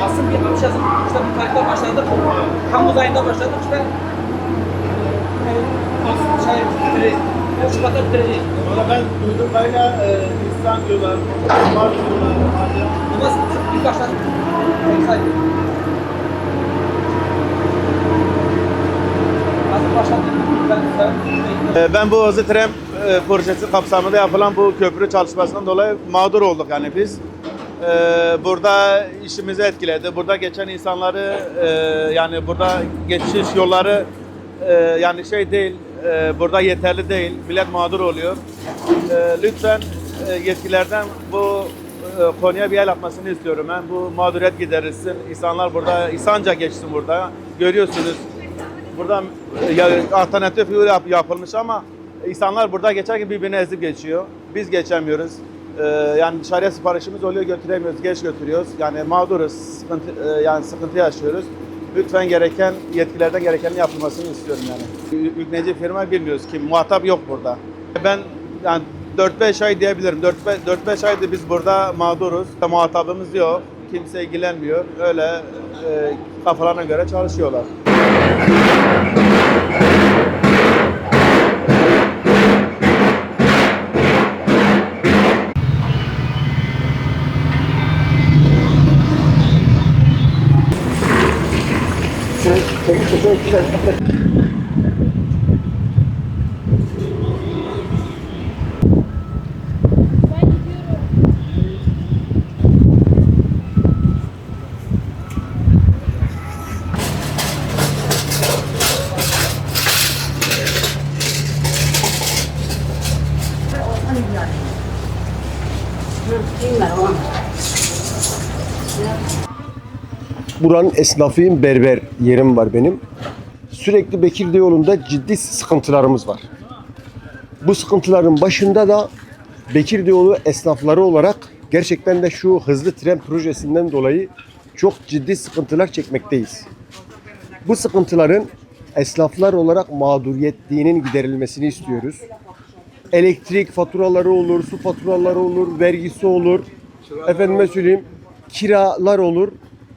aslında bir yapacağız. İşte bu tarihte başladık. Temmuz ayında başladık işte. Şubat'ta bitireceğiz. Sonra ben duydum bayağı insan diyorlar, var diyorlar. Ama ilk başladık. Nasıl başladık? Ben bu hızlı tren projesi kapsamında yapılan bu köprü çalışmasından dolayı mağdur olduk yani biz. Burada işimizi etkiledi. Burada geçen insanları yani burada geçiş yolları yani şey değil, burada yeterli değil. Millet mağdur oluyor. Lütfen yetkililerden bu konuya bir el atmasını istiyorum ben. Bu mağduriyet giderilsin. İnsanlar burada, insanca geçsin burada. Görüyorsunuz. Burada alternatif yol yapılmış ama insanlar burada geçerken birbirini ezip geçiyor. Biz geçemiyoruz. Yani dışarıya siparişimiz oluyor, götüremiyoruz, geç götürüyoruz. Yani mağduruz, sıkıntı yaşıyoruz. Lütfen yetkilerden gerekenin yapılmasını istiyorum yani. Yüklenici firma bilmiyoruz ki, muhatap yok burada. Ben yani 4-5 ay diyebilirim. 4-5 aydır biz burada mağduruz. Muhatabımız yok, kimse ilgilenmiyor. Öyle kafalarına göre çalışıyorlar. Buranın esnafıyım, berber yerim var benim. Sürekli Bekirli yolunda ciddi sıkıntılarımız var. Bu sıkıntıların başında da Bekirli yolu esnafları olarak gerçekten de şu hızlı tren projesinden dolayı çok ciddi sıkıntılar çekmekteyiz. Bu sıkıntıların esnaflar olarak mağduriyetliğinin giderilmesini istiyoruz. Elektrik faturaları olur, su faturaları olur, vergisi olur, efendime söyleyeyim kiralar olur.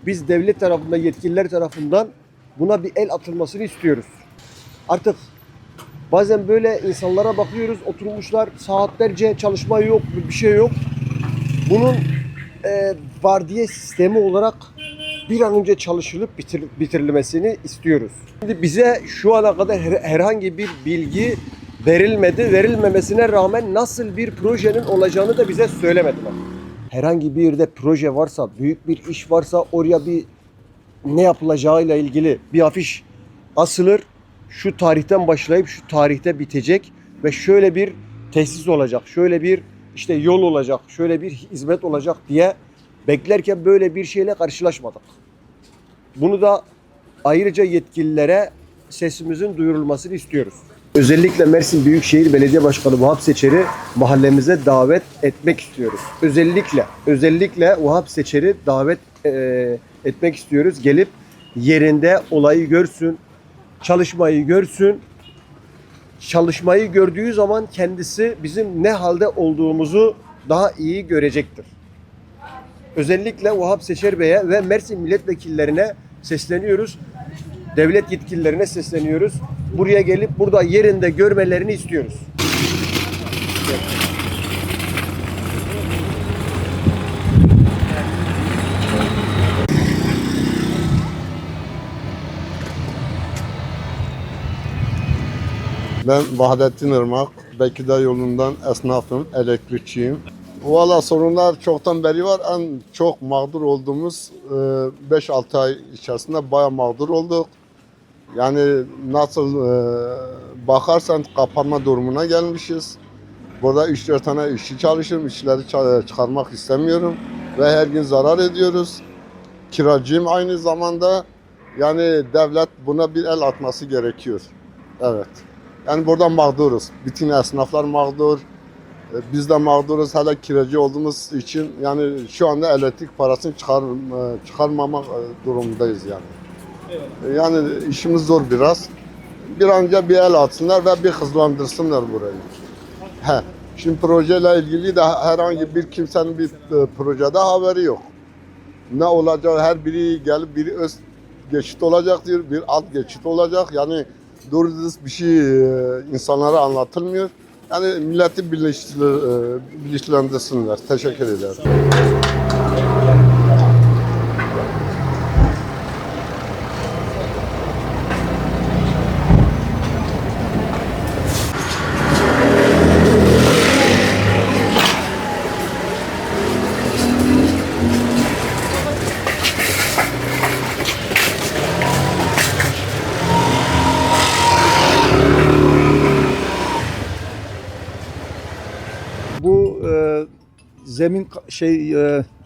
Biz devlet tarafından, yetkililer tarafından buna bir el atılmasını istiyoruz. Artık bazen böyle insanlara bakıyoruz, oturmuşlar saatlerce çalışma yok, bir şey yok. Bunun vardiya sistemi olarak bir an önce çalışılıp bitirilmesini istiyoruz. Şimdi bize şu ana kadar herhangi bir bilgi verilmedi. Verilmemesine rağmen nasıl bir projenin olacağını da bize söylemediler. Herhangi bir yerde proje varsa, büyük bir iş varsa oraya bir ne yapılacağıyla ilgili bir afiş asılır. Şu tarihten başlayıp şu tarihte bitecek ve şöyle bir tesis olacak, şöyle bir işte yol olacak, şöyle bir hizmet olacak diye beklerken böyle bir şeyle karşılaşmadık. Bunu da ayrıca yetkililere sesimizin duyurulmasını istiyoruz. Özellikle Mersin Büyükşehir Belediye Başkanı Vahap Seçer'i mahallemize davet etmek istiyoruz. Özellikle Vahap Seçer'i davet etmek istiyoruz. Gelip yerinde olayı görsün, çalışmayı görsün. Çalışmayı gördüğü zaman kendisi bizim ne halde olduğumuzu daha iyi görecektir. Özellikle Vahap Seçer Bey'e ve Mersin milletvekillerine sesleniyoruz. Devlet yetkililerine sesleniyoruz. Buraya gelip burada yerinde görmelerini istiyoruz. Ben Vahdettin Irmak, Bekirli yolundan esnafım, elektrikçiyim. Valla sorunlar çoktan beri var. En çok mağdur olduğumuz 5-6 ay içerisinde bayağı mağdur olduk. Yani nasıl bakarsan kapanma durumuna gelmişiz. Burada 3-4 tane işçi çalışıyorum. İşçileri çıkarmak istemiyorum. Ve her gün zarar ediyoruz. Kiracıyım aynı zamanda. Yani devlet buna bir el atması gerekiyor. Evet. Yani burada mağduruz. Bütün esnaflar mağdur. Biz de mağduruz. Hele kiracı olduğumuz için yani şu anda elektrik parasını çıkarmamak durumundayız yani. Evet. Yani işimiz zor biraz. Bir an önce bir el atsınlar ve bir hızlandırsınlar burayı. Şimdi projeyle ilgili de herhangi bir kimsenin bir projede haberi yok. ne olacak, her biri gelip biri öz geçit olacak diyor, bir alt geçit olacak. Yani doğru düz bir şey insanlara anlatılmıyor. Yani milleti bilinçlendirsinler. Teşekkür ederim. Bu zemin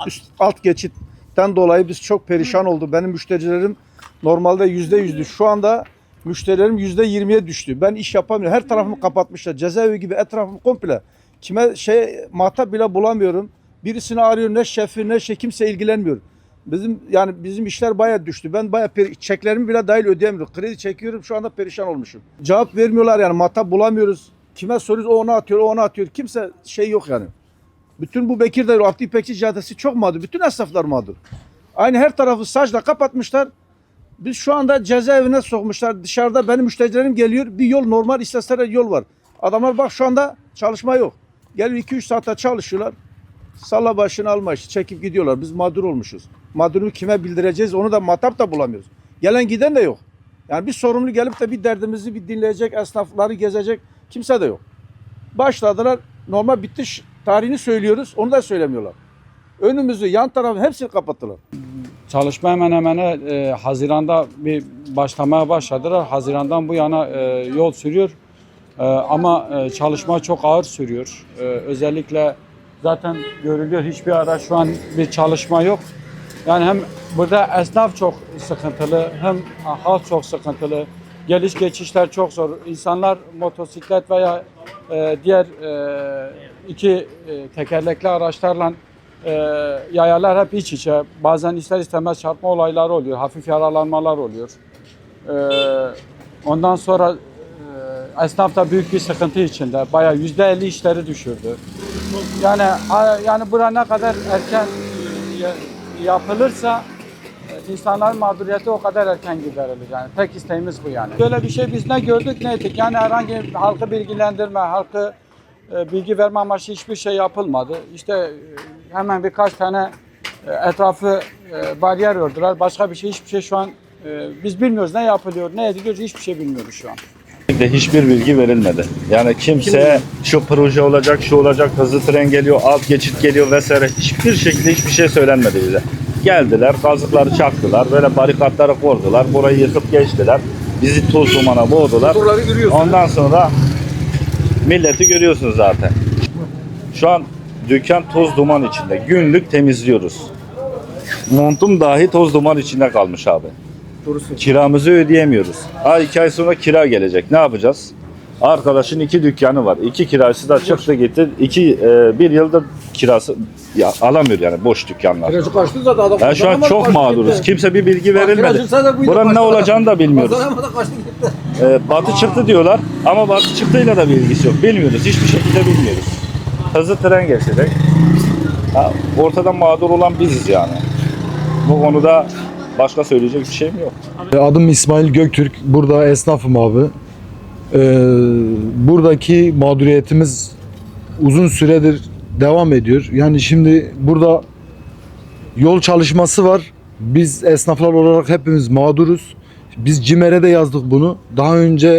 üst alt geçitten dolayı biz çok perişan oldu. Benim müşterilerim normalde %100'dü. Şu anda müşterilerim %20'ye düştü. Ben iş yapamıyorum. Her tarafımı kapatmışlar. Cezaevi gibi etrafım komple. Kime muhatap bile bulamıyorum. Birisini arıyor, ne şefi ne kimse ilgilenmiyor. Bizim işler bayağı düştü. Ben bayağı çeklerimi bile dahil ödeyemiyorum. Kredi çekiyorum. Şu anda perişan olmuşum. Cevap vermiyorlar yani, muhatap bulamıyoruz. Kime soruyoruz, o ona atıyor, o ona atıyor. Kimse yok yani. Bütün bu Bekir'de Abdi İpekçi Caddesi çok mağdur. Bütün esnaflar mağdur. Aynı her tarafı sacla kapatmışlar. Biz şu anda cezaevine sokmuşlar. Dışarıda benim müşterilerim geliyor. Bir yol, normal istasyonel yol var. Adamlar bak şu anda çalışma yok. Geliyor 2-3 saatte çalışıyorlar. Salla başını alma işi, çekip gidiyorlar. Biz mağdur olmuşuz. Mağdurunu kime bildireceğiz, onu da muhatap da bulamıyoruz. Gelen giden de yok. Yani bir sorumlu gelip de bir derdimizi bir dinleyecek, esnafları gezecek kimse de yok. Başladılar, normal bitiş tarihini söylüyoruz, onu da söylemiyorlar. Önümüzü, yan tarafı hepsini kapattılar. Çalışma hemen hemen Haziran'da bir başlamaya başladılar. Haziran'dan bu yana yol sürüyor. Ama çalışma çok ağır sürüyor. Özellikle zaten görülüyor, hiçbir ara şu an bir çalışma yok. Yani hem burada esnaf çok sıkıntılı, hem halk çok sıkıntılı. Geliş geçişler çok zor. İnsanlar motosiklet veya diğer iki tekerlekli araçlarla yayalar hep iç içe. Bazen ister istemez çarpma olayları oluyor, hafif yaralanmalar oluyor. Ondan sonra esnaf da büyük bir sıkıntı içinde. Bayağı %50 işleri düşürdü. Yani bura ne kadar erken yapılırsa insanların mağduriyeti o kadar erken giderilir. Yani tek isteğimiz bu yani. Böyle bir şey biz ne gördük ne ettik. Yani herhangi halkı bilgilendirme, halkı bilgi verme amaçlı hiçbir şey yapılmadı. İşte hemen birkaç tane etrafı bariyer ördüler. Başka bir şey, hiçbir şey şu an biz bilmiyoruz ne yapılıyor, ne ediliyor, hiçbir şey bilmiyoruz şu an. Hiçbir bilgi verilmedi. Yani kimse şu proje olacak, şu olacak, hızlı tren geliyor, alt geçit geliyor vesaire. Hiçbir şekilde hiçbir şey söylenmedi bize. Geldiler, kazıkları çaktılar, böyle barikatları kordular, burayı yıkıp geçtiler. Bizi toz dumana boğdular. Ondan sonra milleti görüyorsunuz zaten. Şu an dükkan toz duman içinde. Günlük temizliyoruz. Montum dahi toz duman içinde kalmış abi. Kiramızı ödeyemiyoruz. 2 ay sonra kira gelecek. Ne yapacağız? Arkadaşın 2 dükkanı var. 2 kirası da çıktı gitti. 1 yıldır kirası alamıyor yani, boş dükkanlar. Kiracı kaçtı zaten adam. Yani şu an çok mağduruz. Kimse bir bilgi verilmedi. Buranın ne olacağını da bilmiyoruz. Batı çıktı diyorlar ama batı çıktığıyla da bir ilgisi yok. Bilmiyoruz. Hiçbir şekilde bilmiyoruz. Hızlı tren geçecek. Ortada mağdur olan biziz yani. Bu konuda başka söyleyecek bir şeyim yok. Adım İsmail Göktürk. Burada esnafım abi. Buradaki mağduriyetimiz uzun süredir devam ediyor. Yani şimdi burada yol çalışması var. Biz esnaflar olarak hepimiz mağduruz. Biz CİMER'e de yazdık bunu. Daha önce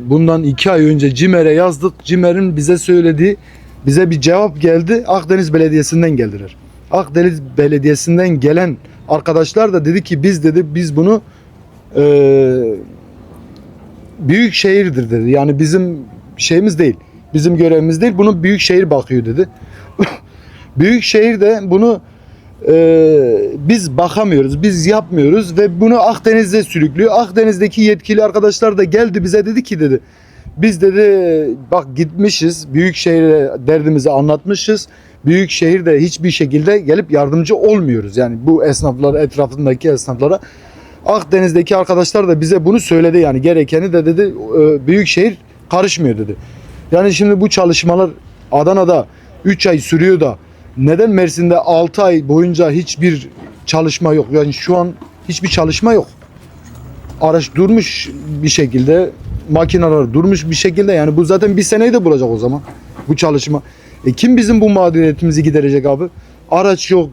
bundan 2 ay önce CİMER'e yazdık. CİMER'in bize söylediği, bize bir cevap geldi. Akdeniz Belediyesi'nden geldiler. Akdeniz Belediyesi'nden gelen arkadaşlar da dedi ki biz bunu büyük şehirdir dedi. Yani bizim şeyimiz değil. Bizim görevimiz değil. Bunu büyük şehir bakıyor dedi. Büyük şehir de bunu biz bakamıyoruz. Biz yapmıyoruz ve bunu Akdeniz'de sürüklüyor. Akdeniz'deki yetkili arkadaşlar da geldi bize dedi ki dedi. Biz dedi bak gitmişiz. Büyük şehire derdimizi anlatmışız. Büyük şehirde hiçbir şekilde gelip yardımcı olmuyoruz. Yani bu esnaflara, etrafındaki esnaflara. Akdeniz'deki arkadaşlar da bize bunu söyledi yani, gerekeni de dedi büyükşehir karışmıyor dedi. Yani şimdi bu çalışmalar Adana'da 3 ay sürüyor da neden Mersin'de 6 ay boyunca hiçbir çalışma yok. Yani şu an hiçbir çalışma yok. Araç durmuş bir şekilde, makineler durmuş bir şekilde. Yani bu zaten bir seneyi de bulacak o zaman bu çalışma. Kim bizim bu mağduriyetimizi giderecek abi? Araç yok.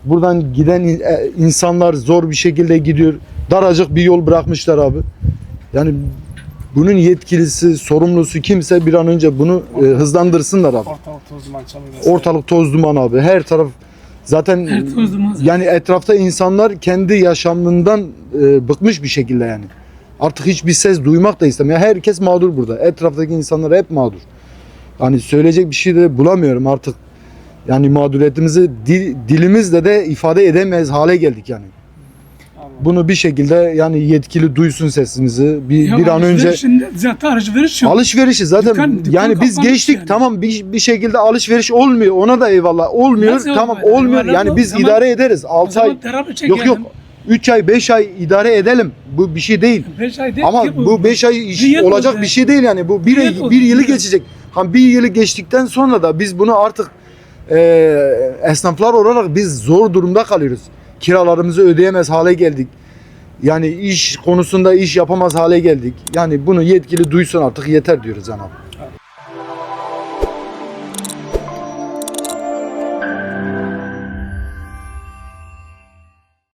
Buradan giden insanlar zor bir şekilde gidiyor. Daracık bir yol bırakmışlar abi. Yani bunun yetkilisi, sorumlusu kimse bir an önce bunu hızlandırsınlar abi. Ortalık toz duman abi. Her taraf zaten yani etrafta insanlar kendi yaşamından bıkmış bir şekilde yani. Artık hiçbir ses duymak da istemiyor. Herkes mağdur burada. Etraftaki insanlar hep mağdur. Hani söyleyecek bir şey de bulamıyorum artık. Yani mağduriyetimizi dilimizle de ifade edemeyiz hale geldik yani. Bunu bir şekilde yani yetkili duysun sesimizi. Bir an önce zaten alışveriş yok. alışverişi zaten Dükkan yani biz kapanmış geçtik yani. tamam bir şekilde alışveriş olmuyor. Ona da eyvallah. Olmuyor. Nasıl tamam olmuyor? olmuyor. Eyvallah, Yani o biz zaman- idare ederiz. 6 ay yok 3 ay 5 ay idare edelim. Bu bir şey değil. 5 ay değil Ama ki bu 5 ay iş Bir yıl olacak oldu. bir şey değil yani. Bu Bir yıl oldu, bir yılı bir yıl. geçecek. Hani bir yılı geçtikten sonra da biz bunu artık esnaflar olarak biz zor durumda kalıyoruz. Kiralarımızı ödeyemez hale geldik. Yani iş konusunda iş yapamaz hale geldik. Yani bunu yetkili duysun artık yeter diyoruz yani.